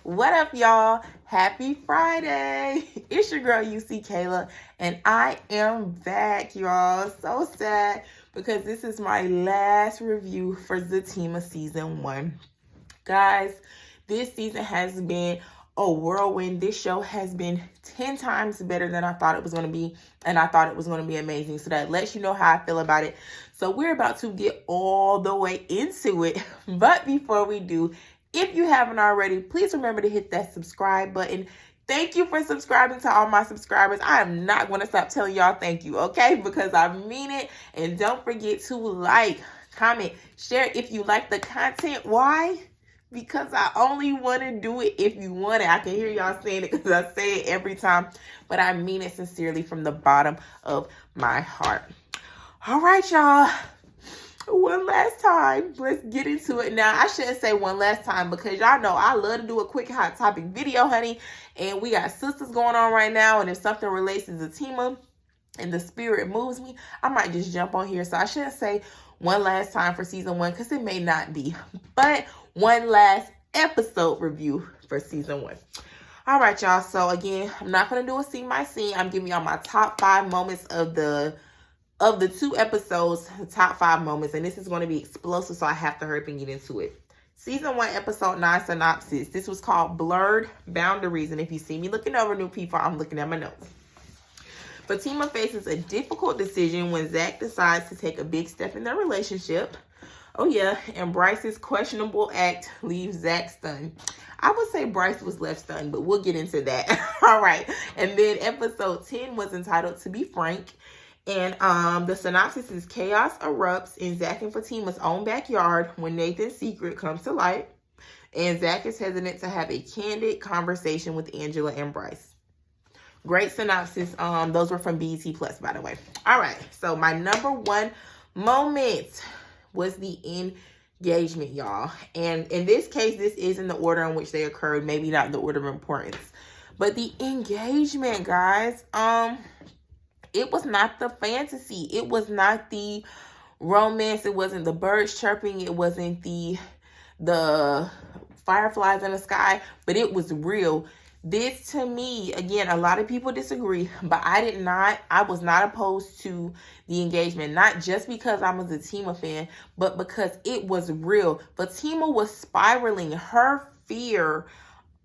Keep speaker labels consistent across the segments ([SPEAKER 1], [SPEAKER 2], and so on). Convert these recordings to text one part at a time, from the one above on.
[SPEAKER 1] What up, y'all? Happy Friday. It's your girl, UC Kayla, and I am back, y'all. So sad because this is my last review for Zatima Season 1. Guys, this season has been a whirlwind. This show has been 10 times better than I thought it was going to be, and I thought it was going to be amazing. So that lets you know how I feel about it. So we're about to get all the way into it. But before we do, if you haven't already, please remember to hit that subscribe button. Thank you for subscribing to all my subscribers. I am not going to stop telling y'all thank you, okay? Because I mean it. And don't forget to like, comment, share if you like the content. Why? Because I only want to do it if you want it. I can hear y'all saying it because I say it every time. But I mean it sincerely from the bottom of my heart. All right, y'all. One last time, let's get into it. Now, I shouldn't say one last time because y'all know I love to do a quick hot topic video, honey. And we got sisters going on right now. And if something relates to Zatima and the spirit moves me, I might just jump on here. So I shouldn't say one last time for season 1 because it may not be. But one last episode review for season 1. All right, y'all. So again, I'm not going to do a scene by scene. I'm giving y'all my top 5 moments of the 2 episodes, the top 5 moments, and this is going to be explosive, so I have to hurry up and get into it. Season 1, episode 9, synopsis. This was called Blurred Boundaries, and if you see me looking over new people, I'm looking at my notes. Fatima faces a difficult decision when Zach decides to take a big step in their relationship. Oh yeah, and Bryce's questionable act leaves Zach stunned. I would say Bryce was left stunned, but we'll get into that. All right, and then episode 10 was entitled To Be Frank. And the synopsis is chaos erupts in Zach and Fatima's own backyard when Nathan's secret comes to light. And Zach is hesitant to have a candid conversation with Angela and Bryce. Great synopsis. Those were from BET Plus, by the way. All right. So my number 1 moment was the engagement, y'all. And in this case, this is in the order in which they occurred. Maybe not the order of importance. But the engagement, guys. It was not the fantasy. It was not the romance. It wasn't the birds chirping. It wasn't the fireflies in the sky. But it was real. This, to me, again, a lot of people disagree. But I was not opposed to the engagement. Not just because I'm a Zatima fan, but because it was real. Fatima was spiraling. Her fear,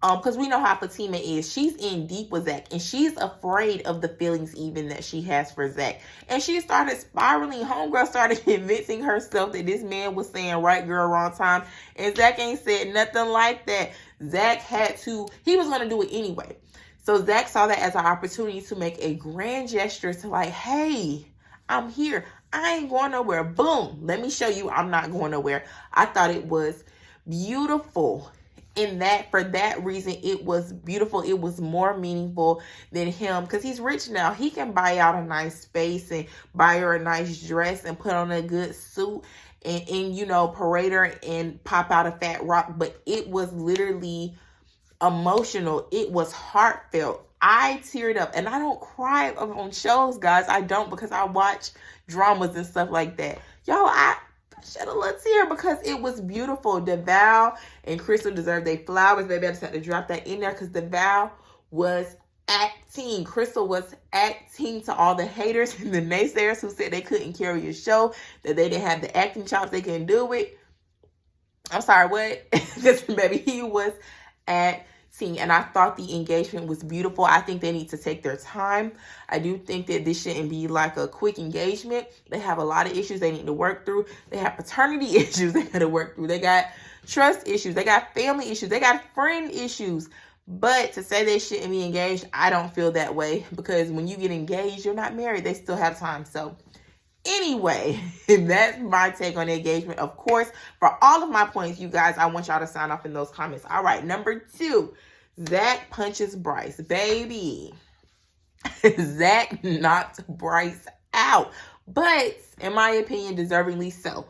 [SPEAKER 1] because we know how Fatima is. She's in deep with Zach, and she's afraid of the feelings even that she has for Zach. And she started spiraling. Homegirl started convincing herself that this man was saying right girl, wrong time. And Zach ain't said nothing like that. Zach he was going to do it anyway. So Zach saw that as an opportunity to make a grand gesture to like, hey, I'm here. I ain't going nowhere. Boom. Let me show you I'm not going nowhere. I thought it was beautiful. For that reason, it was beautiful. It was more meaningful than him because he's rich now. He can buy out a nice space and buy her a nice dress and put on a good suit and parade her and pop out a fat rock. But it was literally emotional. It was heartfelt. I teared up, and I don't cry on shows, guys. I don't, because I watch dramas and stuff like that. Y'all, I shed a little tear because it was beautiful. DeVal and Crystal deserve their flowers. Baby, I just had to drop that in there because DeVal was acting. Crystal was acting to all the haters and the naysayers who said they couldn't carry a show, that they didn't have the acting chops, they couldn't do it. I'm sorry, what? Because, baby, he was acting. And I thought the engagement was beautiful. I think they need to take their time. I do think that this shouldn't be like a quick engagement. They have a lot of issues they need to work through. They have paternity issues they got to work through. They got trust issues. They got family issues. They got friend issues. But to say they shouldn't be engaged, I don't feel that way. Because when you get engaged, you're not married. They still have time. So anyway, that's my take on the engagement. Of course, for all of my points, you guys, I want y'all to sign off in those comments. All right, number 2. Zach punches Bryce. Baby, Zach knocked Bryce out. But, in my opinion, deservingly so.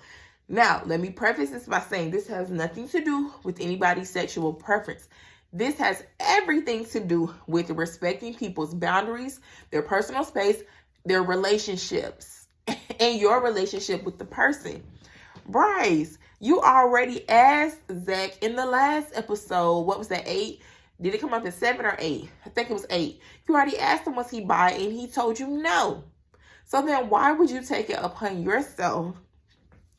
[SPEAKER 1] Now, let me preface this by saying this has nothing to do with anybody's sexual preference. This has everything to do with respecting people's boundaries, their personal space, their relationships, and your relationship with the person. Bryce, You already asked Zach in the last episode, what was that, 8? Did it come up as 7 or 8? I think it was 8. You already asked him was he bi, and he told you no. So then why would you take it upon yourself?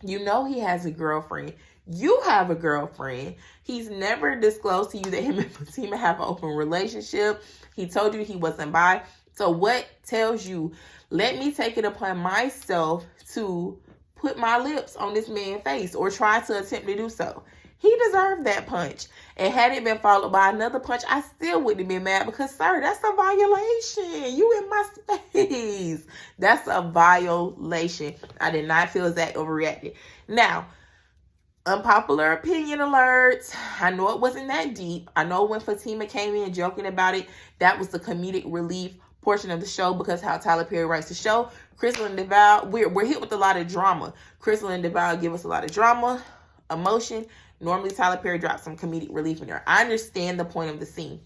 [SPEAKER 1] You know he has a girlfriend. You have a girlfriend. He's never disclosed to you that him and Fatima have an open relationship. He told you he wasn't bi. So what tells you, let me take it upon myself to put my lips on this man's face or try to attempt to do so? He deserved that punch. And had it been followed by another punch, I still wouldn't have been mad because, sir, that's a violation. You in my space. That's a violation. I did not feel Zach overreacted. Now, unpopular opinion alert. I know it wasn't that deep. I know when Fatima came in joking about it, that was the comedic relief portion of the show because how Tyler Perry writes the show. Crystal and DeVal, we're hit with a lot of drama. Crystal and DeVal give us a lot of drama, emotion. Normally, Tyler Perry drops some comedic relief in there. I understand the point of the scene.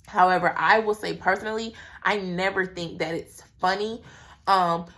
[SPEAKER 1] However, I will say personally, I never think that it's funny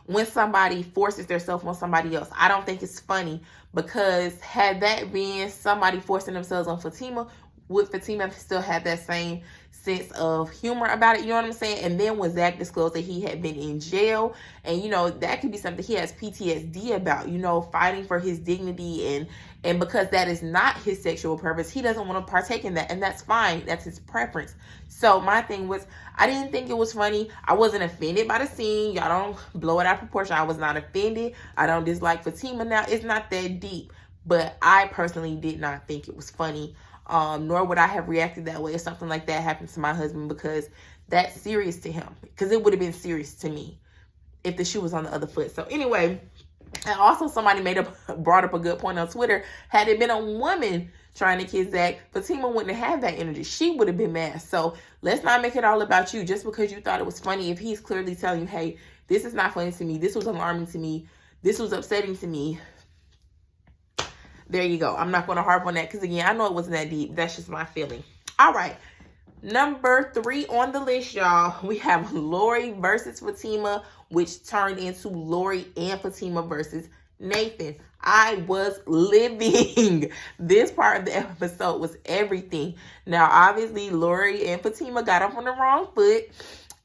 [SPEAKER 1] when somebody forces themselves on somebody else. I don't think it's funny because had that been somebody forcing themselves on Fatima, would Fatima still have that same sense of humor about it? You know what I'm saying? And then when Zach disclosed that he had been in jail, and you know, that could be something he has PTSD about, you know, fighting for his dignity, and because that is not his sexual purpose, he doesn't want to partake in that, and that's fine. That's his preference. So my thing was, I didn't think it was funny. I wasn't offended by the scene. Y'all don't blow it out of proportion. I was not offended. I don't dislike Fatima now. It's not that deep, but I personally did not think it was funny. Nor would I have reacted that way if something like that happened to my husband, because that's serious to him. Because it would have been serious to me if the shoe was on the other foot. So anyway, and also somebody brought up a good point on Twitter. Had it been a woman trying to kiss Zach, Fatima wouldn't have that energy. She would have been mad. So let's not make it all about you just because you thought it was funny. If he's clearly telling you, hey, this is not funny to me. This was alarming to me. This was upsetting to me. There you go. I'm not going to harp on that because, again, I know it wasn't that deep. That's just my feeling. All right. Number 3 on the list, y'all. We have Lori versus Fatima, which turned into Lori and Fatima versus Nathan. I was living. This part of the episode was everything. Now, obviously, Lori and Fatima got off on the wrong foot.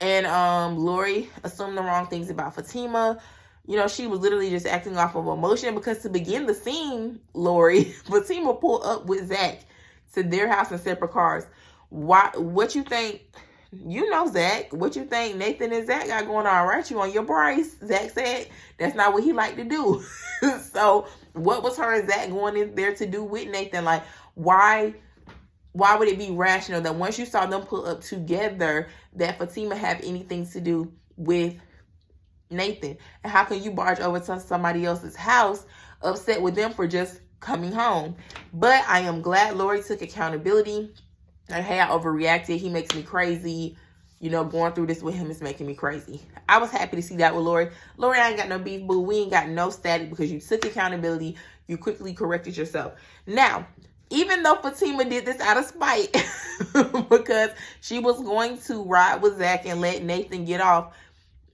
[SPEAKER 1] And Lori assumed the wrong things about Fatima. You know, she was literally just acting off of emotion because to begin the scene, Fatima pulled up with Zach to their house in separate cars. What you think? You know Zach. What you think Nathan and Zach got going on, right? You on your Bryce. Zach said that's not what he liked to do. So what was her and Zach going in there to do with Nathan? Like, why would it be rational that once you saw them pull up together that Fatima have anything to do with Nathan? And how can you barge over to somebody else's house upset with them for just coming home? But I am glad Lori took accountability. Like, hey, I overreacted. He makes me crazy. You know, going through this with him is making me crazy. I was happy to see that with Lori. Lori, I ain't got no beef, boo. We ain't got no static because you took accountability. You quickly corrected yourself. Now, even though Fatima did this out of spite because she was going to ride with Zach and let Nathan get off,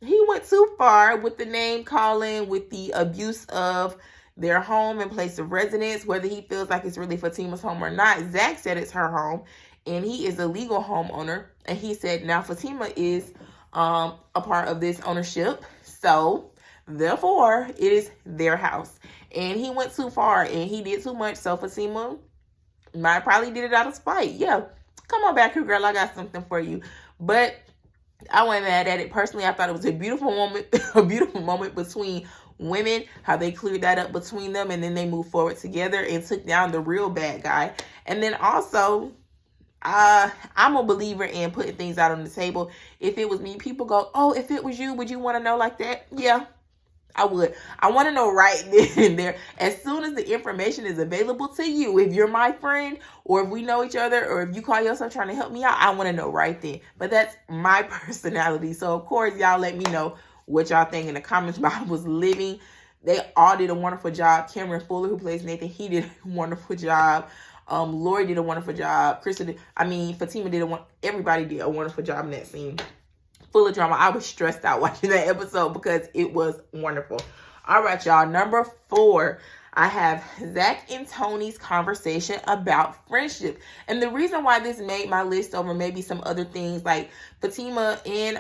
[SPEAKER 1] he went too far with the name calling, with the abuse of their home and place of residence, whether he feels like it's really Fatima's home or not. Zach said it's her home, and he is a legal homeowner. And he said now Fatima is a part of this ownership. So, therefore, it is their house. And he went too far, and he did too much. So, Fatima might probably did it out of spite. Yeah, come on back here, girl. I got something for you. But I wasn't mad at it. Personally, I thought it was a beautiful moment between women, how they cleared that up between them, and then they moved forward together and took down the real bad guy. And then also, I'm a believer in putting things out on the table. If it was me, people go, oh, if it was you, would you want to know like that? Yeah, I would. I want to know right then and there. As soon as the information is available to you, if you're my friend or if we know each other or if you call yourself trying to help me out, I want to know right then. But that's my personality. So, of course, y'all let me know what y'all think in the comments. But I was living. They all did a wonderful job. Cameron Fuller, who plays Nathan, he did a wonderful job. Lori did a wonderful job. Fatima did everybody did a wonderful job in that scene. Full of drama. I was stressed out watching that episode because it was wonderful. All right, y'all. Number 4. I have Zach and Tony's conversation about friendship. And the reason why this made my list over maybe some other things like Fatima and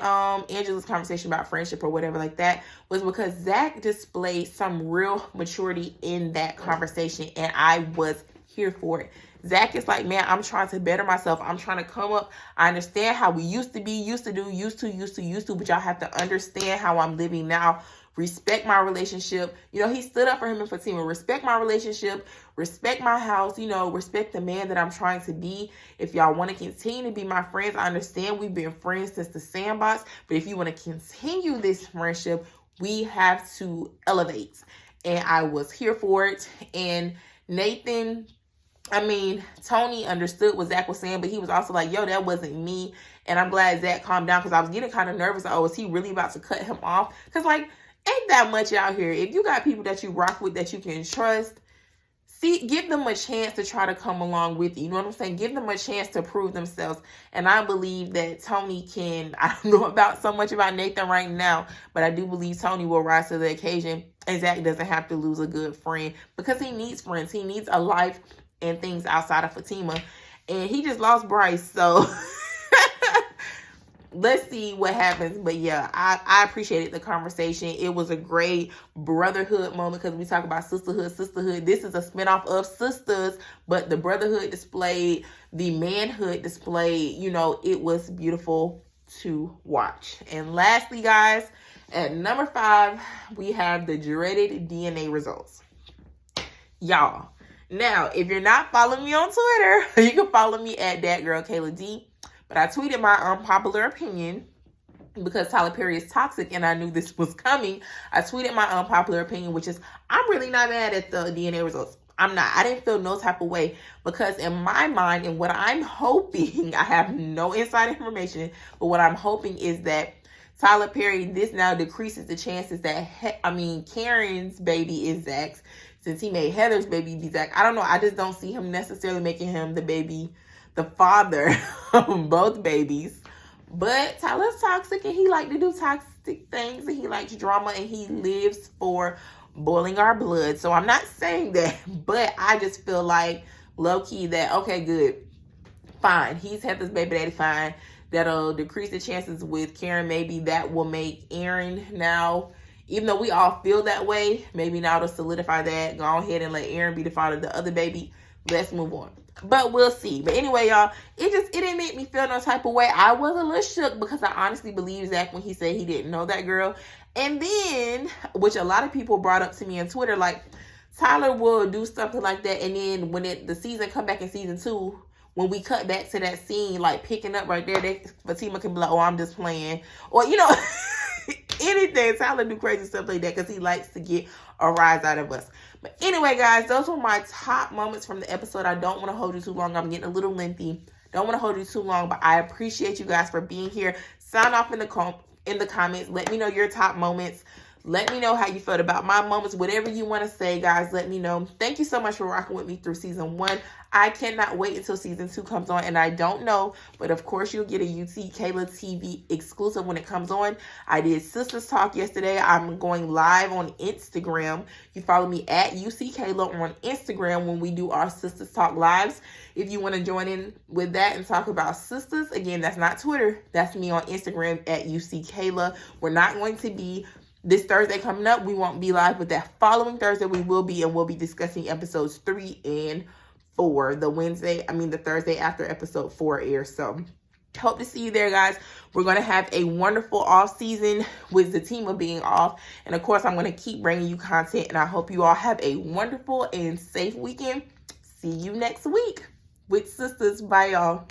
[SPEAKER 1] Angela's conversation about friendship or whatever like that was because Zach displayed some real maturity in that conversation, and I was here for it. Zach is like, man, I'm trying to better myself. I'm trying to come up. I understand how we used to be, used to do, used to, but y'all have to understand how I'm living now. Respect my relationship. You know, he stood up for him and Fatima. Respect my relationship. Respect my house. You know, respect the man that I'm trying to be. If y'all want to continue to be my friends, I understand we've been friends since the sandbox. But if you want to continue this friendship, we have to elevate. And I was here for it. And Tony understood what Zach was saying, but he was also like, yo, that wasn't me. And I'm glad Zach calmed down because I was getting kind of nervous. Oh, is he really about to cut him off? Because, like, ain't that much out here. If you got people that you rock with that you can trust, give them a chance to try to come along with you. You know what I'm saying? Give them a chance to prove themselves. And I believe that Tony can, I don't know about so much about Nathan right now, but I do believe Tony will rise to the occasion. And Zach doesn't have to lose a good friend because he needs friends. He needs a life and things outside of Fatima. And he just lost Bryce. So let's see what happens. But yeah, I appreciated the conversation. It was a great brotherhood moment because we talk about sisterhood. This is a spinoff of Sisters, but the brotherhood displayed, the manhood displayed, you know, it was beautiful to watch. And lastly, guys, at number 5, we have the dreaded DNA results. Y'all, now, if you're not following me on Twitter, you can follow me at thatgirlKaylaD. But I tweeted my unpopular opinion because Tyler Perry is toxic and I knew this was coming. I tweeted my unpopular opinion, which is I'm really not mad at the DNA results. I'm not. I didn't feel no type of way because in my mind and what I'm hoping, I have no inside information, but what I'm hoping is that Tyler Perry, this now decreases the chances that, Karen's baby is Zach's. Since he made Heather's baby be Zach. I don't know. I just don't see him necessarily making him the father of both babies. But Tyler's toxic and he likes to do toxic things and he likes drama and he lives for boiling our blood. So I'm not saying that, but I just feel like low-key that, okay, good, fine. He's Heather's baby daddy, fine. That'll decrease the chances with Karen. Maybe that will make Aaron now, even though we all feel that way, maybe now to solidify that, go ahead and let Aaron be the father of the other baby. Let's move on. But we'll see. But anyway, y'all, it didn't make me feel no type of way. I was a little shook because I honestly believe Zach when he said he didn't know that girl. And then, which a lot of people brought up to me on Twitter, like, Tyler will do something like that. And then when the season come back in season 2, when we cut back to that scene, like picking up right there, Fatima can be like, oh, I'm just playing. Or, you know, anything. Tyler do crazy stuff like that because he likes to get a rise out of us. But anyway, guys, those were my top moments from the episode. I don't want to hold you too long. I'm getting a little lengthy. Don't want to hold you too long, but I appreciate you guys for being here. Sign off in the comments. Let me know your top moments. Let me know how you felt about my moments. Whatever you want to say, guys, let me know. Thank you so much for rocking with me through season 1. I cannot wait until season 2 comes on, and I don't know, but of course you'll get a UT Kayla TV exclusive when it comes on. I did Sisters Talk yesterday. I'm going live on Instagram. You follow me at UC Kayla on Instagram when we do our Sisters Talk lives. If you want to join in with that and talk about sisters, again, that's not Twitter. That's me on Instagram at UC Kayla. We're not going to be this Thursday coming up. We won't be live, but that following Thursday we will be, and we'll be discussing episodes 3 and 4. The Thursday after episode 4 airs. So hope to see you there, guys. We're going to have a wonderful off season with Zatima being off. And of course, I'm going to keep bringing you content, and I hope you all have a wonderful and safe weekend. See you next week with Sisters. Bye, y'all.